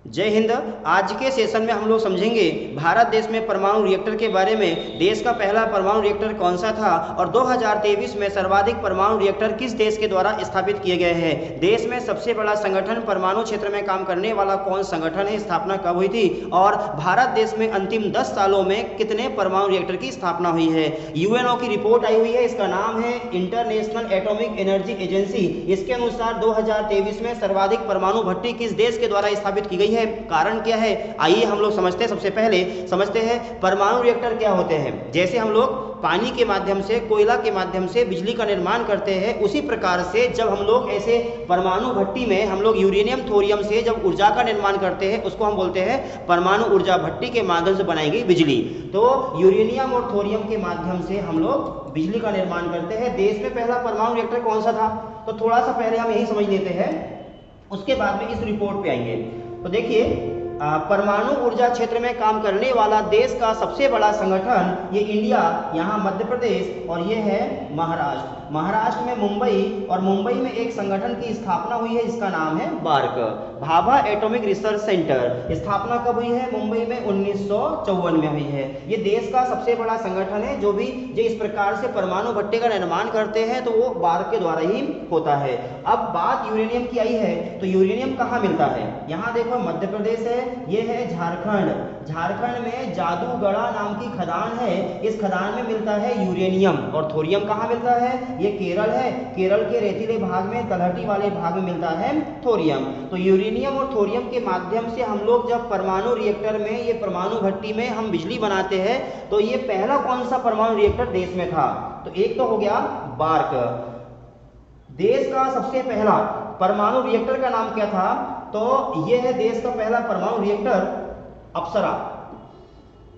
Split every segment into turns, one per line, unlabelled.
जय हिंद। आज के सेशन में हम लोग समझेंगे भारत देश में परमाणु रिएक्टर के बारे में। देश का पहला परमाणु रिएक्टर कौन सा था और 2023 में सर्वाधिक परमाणु रिएक्टर किस देश के द्वारा स्थापित किए गए हैं। देश में सबसे बड़ा संगठन परमाणु क्षेत्र में काम करने वाला कौन संगठन है, स्थापना कब हुई थी और भारत देश में अंतिम 10 सालों में कितने परमाणु रिएक्टर की स्थापना हुई है। यूएनओ की रिपोर्ट आई हुई है, इसका नाम है इंटरनेशनल एटॉमिक एनर्जी एजेंसी। इसके अनुसार 2023 में सर्वाधिक परमाणु भट्टी किस देश के द्वारा स्थापित की गई है। कारण क्या है, आइए हम लोग समझते हैं। सबसे पहले समझते हैं परमाणु रिएक्टर क्या होते हैं। जैसे हम लोग पानी के माध्यम से, कोयला के माध्यम से बिजली का निर्माण करते हैं, उसी प्रकार से जब हम लोग ऐसे परमाणु भट्टी में हम लोग यूरेनियम थोरियम से जब ऊर्जा का निर्माण करते हैं, उसको हम बोलते हैं परमाणु ऊर्जा भट्टी के माध्यम से बनाई गई बिजली। तो यूरेनियम और थोरियम के माध्यम से हम लोग बिजली का निर्माण करते हैं। देश में पहला परमाणु रिएक्टर कौन सा था, तो थोड़ा सा पहले हम यही समझ लेते हैं, उसके बाद में इस रिपोर्ट पे आएंगे। तो देखिए, परमाणु ऊर्जा क्षेत्र में काम करने वाला देश का सबसे बड़ा संगठन, ये इंडिया, यहाँ मध्य प्रदेश और ये है महाराष्ट्र। महाराष्ट्र में मुंबई, और मुंबई में एक संगठन की स्थापना हुई है, इसका नाम है BARC, Bhabha Atomic Research Centre. स्थापना कब हुई है, मुंबई में 1954 में हुई है। ये देश का सबसे बड़ा संगठन है। जो इस प्रकार से परमाणु भट्टी का निर्माण करते हैं तो वो बार्क के द्वारा ही होता है। अब बात यूरेनियम की आई है, तो यूरेनियम कहाँ मिलता है। यहाँ देखो मध्य प्रदेश है, ये है झारखंड। झारखंड में जादूगढ़ा नाम की खदान है, इस खदान में मिलता है यूरेनियम। और थोरियम कहाँ मिलता है, ये केरल है, केरल के रेतीले भाग में, तलहटी वाले भाग में मिलता है थोरियम। तो यूरेनियम और थोरियम के माध्यम से हम लोग जब परमाणु रिएक्टर में, ये परमाणु भट्टी में हम बिजली बनाते हैं, तो ये पहला कौन सा परमाणु रिएक्टर देश में था, तो एक तो हो गया बार्क। देश का सबसे पहला परमाणु रिएक्टर का नाम क्या था, तो यह है देश का पहला परमाणु रिएक्टर अप्सरा।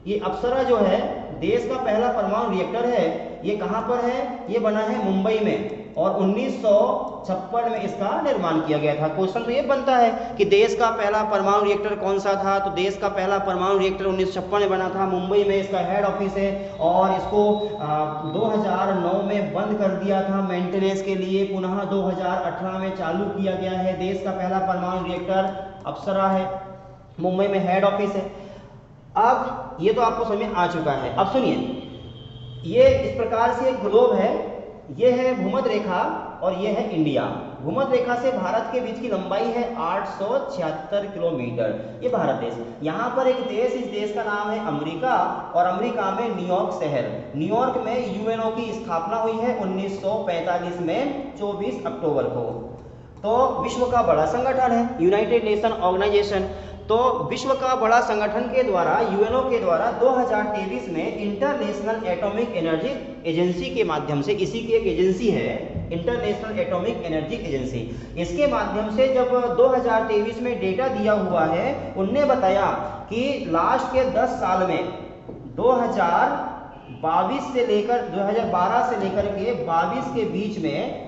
ये अप्सरा जो है देश का पहला परमाणु रिएक्टर है। ये कहां पर है, ये बना है मुंबई में, और 1956 में इसका निर्माण किया गया था। क्वेश्चन तो ये बनता है कि देश का पहला परमाणु रिएक्टर कौन सा था, तो देश का पहला परमाणु रिएक्टर 1956 में बना था, मुंबई में इसका हेड ऑफिस है, और इसको 2009 में बंद कर दिया था मेंटेनेंस के लिए, पुनः 2018 में चालू किया गया है। देश का पहला परमाणु रिएक्टर अप्सरा है, मुंबई में हेड ऑफिस है। अब ये तो आपको समझ में आ चुका है। अब सुनिए, ये इस प्रकार से एक ग्लोब है, ये है भूमध्य रेखा और ये है इंडिया। भूमध्य रेखा से भारत के बीच की लंबाई है 876 किलोमीटर, ये भारत देश। यहाँ पर एक देश, इस देश का नाम है अमेरिका, और अमेरिका में न्यूयॉर्क शहर, न्यूयॉर्क में यूएनओ की स्थापना हुई है 1945 में 24 अक्टूबर को। तो विश्व का बड़ा संगठन है यूनाइटेड नेशन ऑर्गेनाइजेशन। तो विश्व का बड़ा संगठन के द्वारा, यूएनओ के द्वारा 2023 में इंटरनेशनल एटॉमिक एनर्जी एजेंसी के माध्यम से, इसी की एक एजेंसी है इंटरनेशनल एटॉमिक एनर्जी एजेंसी, इसके माध्यम से जब 2023 में डेटा दिया हुआ है, उनने बताया कि लास्ट के 10 साल में 2022 से लेकर 2012 से लेकर के 22 के बीच में,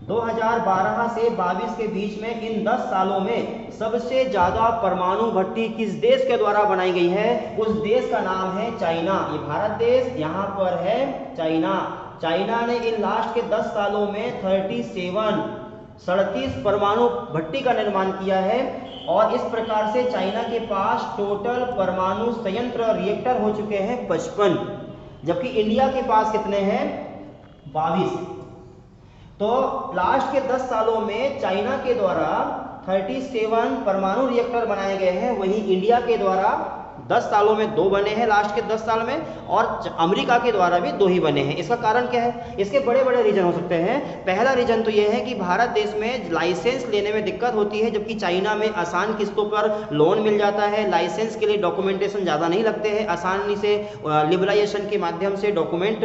2012 से 22 के बीच में, इन 10 सालों में सबसे ज्यादा परमाणु भट्टी किस देश के द्वारा बनाई गई है, उस देश का नाम है चाइना। ये भारत देश, यहाँ पर है चाइना। चाइना ने इन लास्ट के 10 सालों में 37 परमाणु भट्टी का निर्माण किया है, और इस प्रकार से चाइना के पास टोटल परमाणु संयंत्र रिएक्टर हो चुके हैं 55, जबकि इंडिया के पास कितने हैं, 22। तो लास्ट के 10 सालों में चाइना के द्वारा 37 परमाणु रिएक्टर बनाए गए हैं, वहीं इंडिया के द्वारा 10 सालों में 2 बने हैं लास्ट के 10 साल में, और अमेरिका के द्वारा भी 2 ही बने हैं। इसका कारण क्या है, इसके बड़े बड़े रीजन हो सकते हैं। पहला रीजन तो यह है कि भारत देश में लाइसेंस लेने में दिक्कत होती है, जबकि चाइना में आसान किस्तों पर लोन मिल जाता है। लाइसेंस के लिए डॉक्यूमेंटेशन ज़्यादा नहीं लगते हैं, आसानी से लिबरलाइजेशन के माध्यम से डॉक्यूमेंट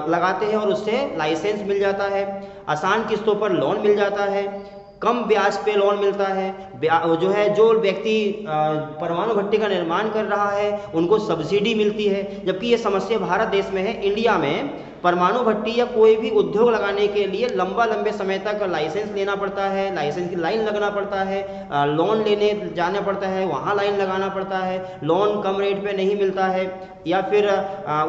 लगाते हैं और उससे लाइसेंस मिल जाता है। आसान किस्तों पर लोन मिल जाता है, कम ब्याज पे लोन मिलता है। जो व्यक्ति परमाणु भट्टी का निर्माण कर रहा है उनको सब्सिडी मिलती है, जबकि ये समस्या भारत देश में है। इंडिया में परमाणु भट्टी या कोई भी उद्योग लगाने के लिए लंबे समय तक लाइसेंस लेना पड़ता है, लाइसेंस की लाइन लगना पड़ता है, लोन लेने जाना पड़ता है, वहाँ लाइन लगाना पड़ता है, लोन कम रेट पे नहीं मिलता है, या फिर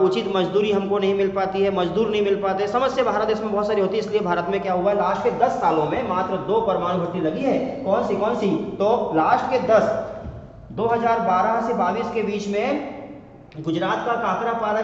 उचित मजदूरी हमको नहीं मिल पाती है, मजदूर नहीं मिल पाते। समस्या भारत देश में बहुत सारी होती है। इसलिए भारत में क्या हुआ है, लास्ट के 10 सालों में मात्र 2 परमाणु भट्टी लगी है। कौन सी? तो लास्ट के 2012 से 22 के बीच में गुजरात का काकरापारा